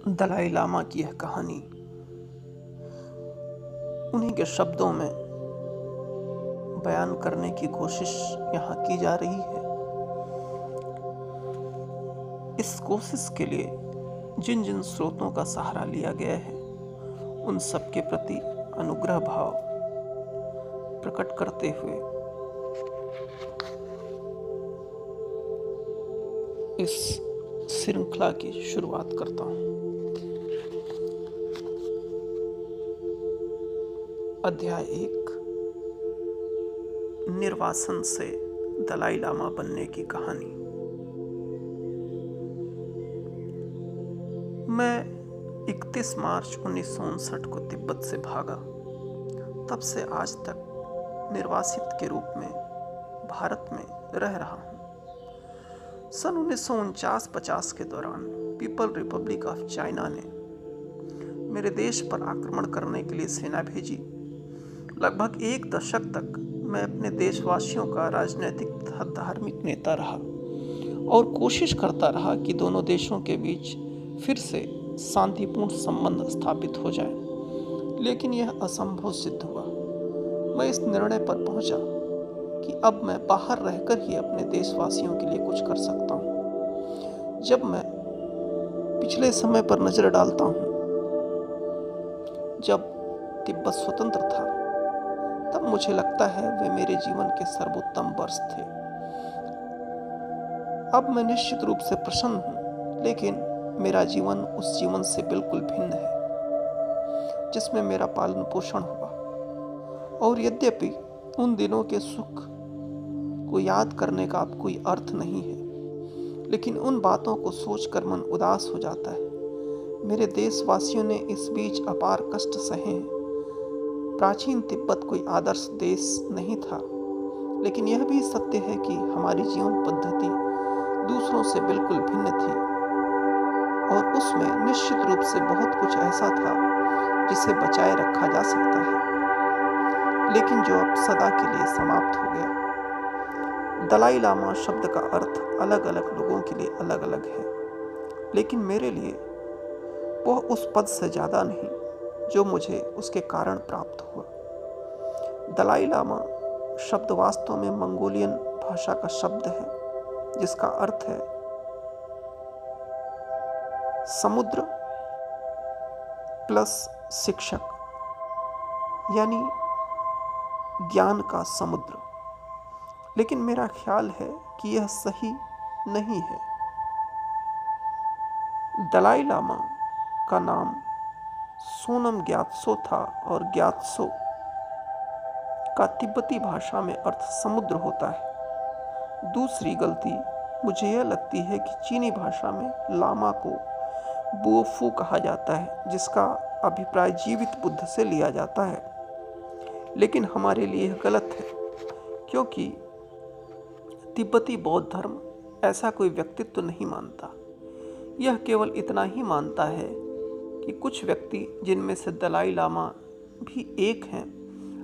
दलाई लामा की यह कहानी उन्हीं के शब्दों में बयान करने की कोशिश यहाँ की जा रही है। इस कोशिश के लिए जिन जिन स्रोतों का सहारा लिया गया है उन सब के प्रति अनुग्रह भाव प्रकट करते हुए इस श्रृंखला की शुरुआत करता हूँ। अध्याय 1, निर्वासन से दलाई लामा बनने की कहानी। मैं 31 मार्च 1959 को तिब्बत से भागा। तब से आज तक निर्वासित के रूप में भारत में रह रहा हूँ। सन 1949-50 के दौरान पीपल रिपब्लिक ऑफ चाइना ने मेरे देश पर आक्रमण करने के लिए सेना भेजी। लगभग 1 दशक तक मैं अपने देशवासियों का राजनीतिक तथा धार्मिक नेता रहा और कोशिश करता रहा कि दोनों देशों के बीच फिर से शांतिपूर्ण संबंध स्थापित हो जाए, लेकिन यह असंभव सिद्ध हुआ। मैं इस निर्णय पर पहुंचा कि अब मैं बाहर रहकर ही अपने देशवासियों के लिए कुछ कर सकता हूं। जब मैं पिछले समय पर नजर डालता हूं, जब तिब्बत स्वतंत्र था, तब मुझे लगता है वे मेरे जीवन के सर्वोत्तम वर्ष थे। अब मैं निश्चित रूप से प्रसन्न हूं, लेकिन मेरा जीवन उस जीवन से बिल्कुल भिन्न है जिसमें मेरा पालन पोषण हुआ। और यद्यपि उन दिनों के सुख को याद करने का अब कोई अर्थ नहीं है, लेकिन उन बातों को सोचकर मन उदास हो जाता है। मेरे देशवासियों ने इस बीच अपार कष्ट सहे हैं। प्राचीन तिब्बत कोई आदर्श देश नहीं था, लेकिन यह भी सत्य है कि हमारी जीवन पद्धति दूसरों से बिल्कुल भिन्न थी और उसमें निश्चित रूप से बहुत कुछ ऐसा था जिसे बचाए रखा जा सकता है, लेकिन जो अब सदा के लिए समाप्त हो गया। दलाई लामा शब्द का अर्थ अलग अलग लोगों के लिए अलग अलग है, लेकिन मेरे लिए वह उस पद से ज़्यादा नहीं जो मुझे उसके कारण प्राप्त हुआ। दलाई लामा शब्द वास्तव में मंगोलियन भाषा का शब्द है, जिसका अर्थ है समुद्र प्लस शिक्षक, यानी ज्ञान का समुद्र। लेकिन मेरा ख्याल है कि यह सही नहीं है। दलाई लामा का नाम सोनम ग्यात्सो था और ग्यात्सो का तिब्बती भाषा में अर्थ समुद्र होता है। दूसरी गलती मुझे यह लगती है कि चीनी भाषा में लामा को बुओफू कहा जाता है, जिसका अभिप्राय जीवित बुद्ध से लिया जाता है, लेकिन हमारे लिए यह गलत है, क्योंकि तिब्बती बौद्ध धर्म ऐसा कोई व्यक्तित्व नहीं मानता। यह केवल इतना ही मानता है कि कुछ व्यक्ति, जिनमें से दलाई लामा भी एक हैं,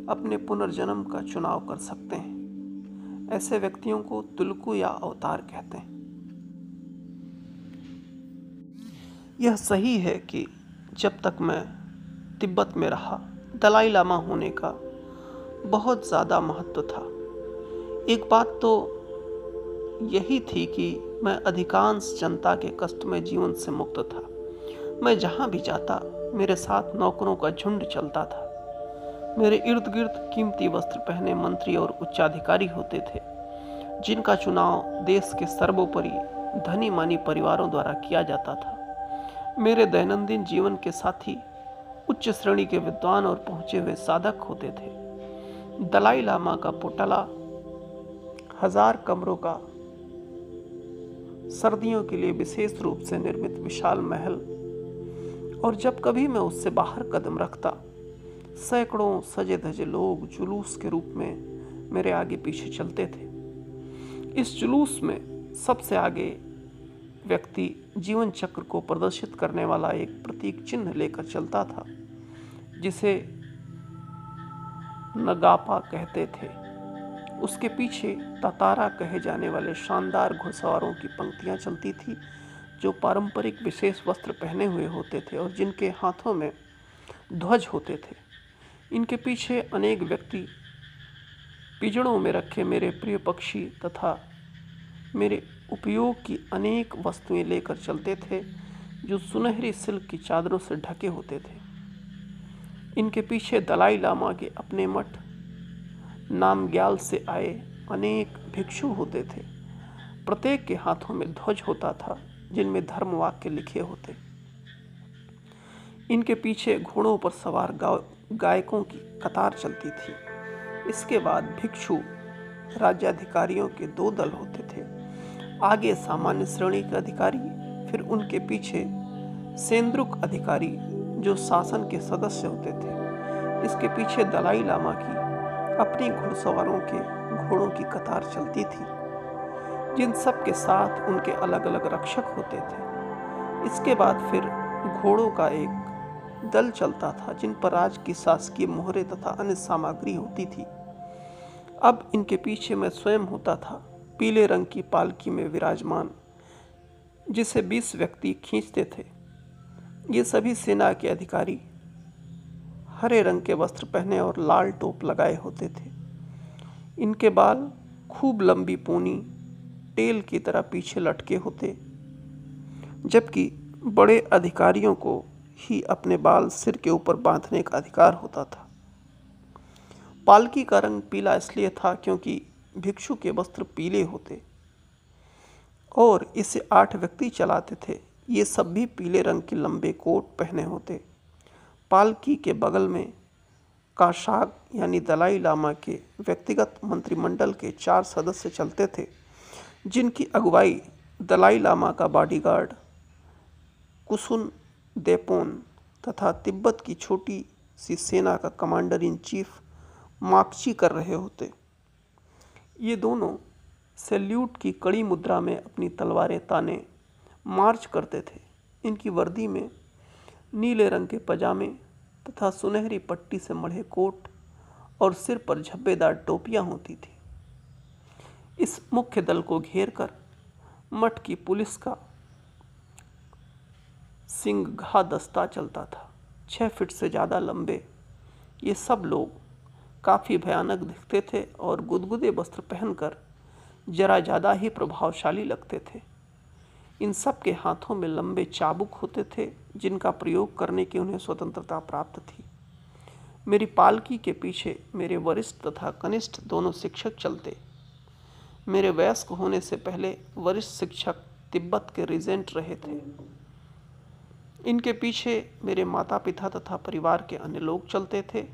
अपने पुनर्जन्म का चुनाव कर सकते हैं। ऐसे व्यक्तियों को तुलकु या अवतार कहते हैं। यह सही है कि जब तक मैं तिब्बत में रहा, दलाई लामा होने का बहुत ज़्यादा महत्व था। एक बात तो यही थी कि मैं अधिकांश जनता के कष्टमय जीवन से मुक्त था। मैं जहाँ भी जाता, मेरे साथ नौकरों का झुंड चलता था। मेरे इर्द गिर्द कीमती वस्त्र पहने मंत्री और उच्चाधिकारी होते थे, जिनका चुनाव देश के सर्वोपरि धनी मानी परिवारों द्वारा किया जाता था। मेरे दैनंदिन जीवन के साथी उच्च श्रेणी के विद्वान और पहुंचे हुए साधक होते थे। दलाई लामा का पोटला 1000 कमरों का सर्दियों के लिए विशेष रूप से निर्मित विशाल महल, और जब कभी मैं उससे बाहर कदम रखता, सैकड़ों सजे धजे लोग जुलूस के रूप में मेरे आगे पीछे चलते थे। इस जुलूस में सबसे आगे व्यक्ति जीवन चक्र को प्रदर्शित करने वाला एक प्रतीक चिन्ह लेकर चलता था, जिसे नगापा कहते थे। उसके पीछे तातारा कहे जाने वाले शानदार घुड़सवारों की पंक्तियां चलती थी, जो पारंपरिक विशेष वस्त्र पहने हुए होते थे और जिनके हाथों में ध्वज होते थे। इनके पीछे अनेक व्यक्ति पिंजड़ों में रखे मेरे प्रिय पक्षी तथा मेरे उपयोग की अनेक वस्तुएं लेकर चलते थे, जो सुनहरी सिल्क की चादरों से ढके होते थे। इनके पीछे दलाई लामा के अपने मठ नामग्याल से आए अनेक भिक्षु होते थे। प्रत्येक के हाथों में ध्वज होता था, जिनमें धर्म वाक्य लिखे होते। इनके पीछे घोड़ों पर सवार गायकों की कतार चलती थी। इसके बाद भिक्षु राज्याधिकारियों के 2 दल होते थे। आगे सामान्य श्रेणी के अधिकारी, फिर उनके पीछे सेंद्रुक अधिकारी जो शासन के सदस्य होते थे। इसके पीछे दलाई लामा की अपनी घुड़सवारों के घोड़ों की कतार चलती थी, जिन सब के साथ उनके अलग अलग रक्षक होते थे। इसके बाद फिर घोड़ों का एक दल चलता था, जिन पर राज की शासकीय मोहरें तथा अन्य सामग्री होती थी। अब इनके पीछे मैं स्वयं होता था, पीले रंग की पालकी में विराजमान, जिसे 20 व्यक्ति खींचते थे। ये सभी सेना के अधिकारी हरे रंग के वस्त्र पहने और लाल टोप लगाए होते थे। इनके बाल खूब लंबी पोनी टेल की तरह पीछे लटके होते, जबकि बड़े अधिकारियों को ही अपने बाल सिर के ऊपर बांधने का अधिकार होता था। पालकी का रंग पीला इसलिए था क्योंकि भिक्षु के वस्त्र पीले होते और इसे 8 व्यक्ति चलाते थे। ये सब भी पीले रंग के लंबे कोट पहने होते। पालकी के बगल में काशाग यानी दलाई लामा के व्यक्तिगत मंत्रिमंडल के 4 सदस्य चलते थे, जिनकी अगुवाई दलाई लामा का बॉडीगार्ड कुसुन देपोन तथा तिब्बत की छोटी सी सेना का कमांडर इन चीफ माकची कर रहे होते। ये दोनों सैल्यूट की कड़ी मुद्रा में अपनी तलवारें ताने मार्च करते थे। इनकी वर्दी में नीले रंग के पजामे तथा सुनहरी पट्टी से मढ़े कोट और सिर पर झब्बेदार टोपियां होती थी। इस मुख्य दल को घेर कर मठ की पुलिस का सिंघा दस्ता चलता था। 6 फीट से ज़्यादा लंबे ये सब लोग काफ़ी भयानक दिखते थे और गुदगुदे वस्त्र पहनकर जरा ज़्यादा ही प्रभावशाली लगते थे। इन सब के हाथों में लंबे चाबुक होते थे, जिनका प्रयोग करने की उन्हें स्वतंत्रता प्राप्त थी। मेरी पालकी के पीछे मेरे वरिष्ठ तथा कनिष्ठ दोनों शिक्षक चलते। मेरे वयस्क होने से पहले वरिष्ठ शिक्षक तिब्बत के रीजेंट रहे थे। इनके पीछे मेरे माता पिता तथा परिवार के अन्य लोग चलते थे।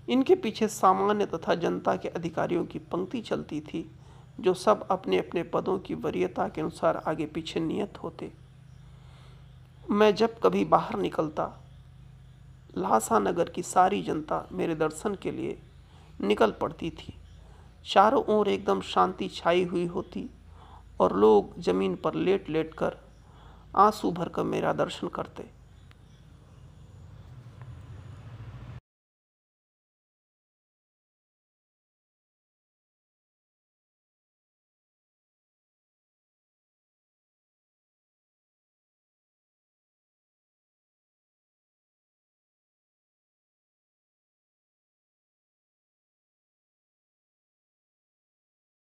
इनके पीछे सामान्य तथा जनता के अधिकारियों की पंक्ति चलती थी, जो सब अपने अपने पदों की वरीयता के अनुसार आगे पीछे नियत होते। मैं जब कभी बाहर निकलता, ल्हासा नगर की सारी जनता मेरे दर्शन के लिए निकल पड़ती थी। चारों ओर एकदम शांति छाई हुई होती और लोग जमीन पर लेट लेट कर आंसू भरकर मेरा दर्शन करते।